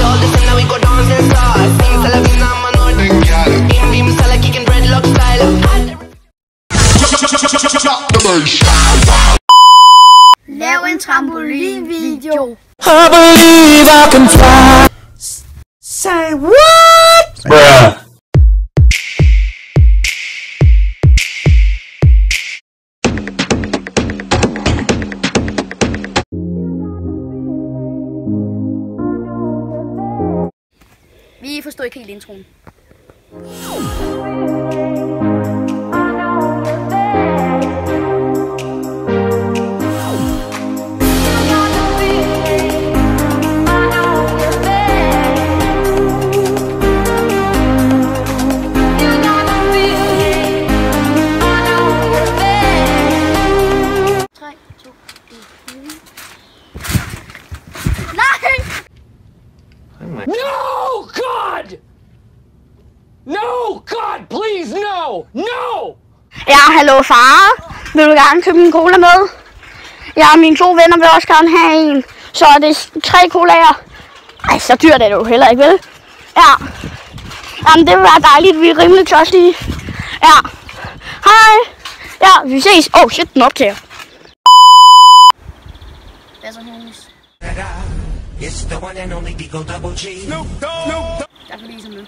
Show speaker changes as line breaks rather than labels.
all the same, now we go dance and start. Sing Salavina, man, in beam, Salah kicking dreadlock style.
Lav en trampolinvideo.
I believe I can fly.
Say what?
Bruh.
Vi forstår ikke helt introen.
No, God! No, God, please, no! No!
Ja, hallo far. Vil du gerne købe en cola med? Ja, mine 2 venner vil også gerne have en. Så er det 3 colaer. Ej, så dyrt er det jo heller ikke, vel? Ja. Jamen, det vil være dejligt. Vi er rimelig tørstige. Ja. Hej. Ja, vi ses. Oh shit, den optager. Hvad så, homies?
It's the one and only Digo Double G.
Tak fordi I så med.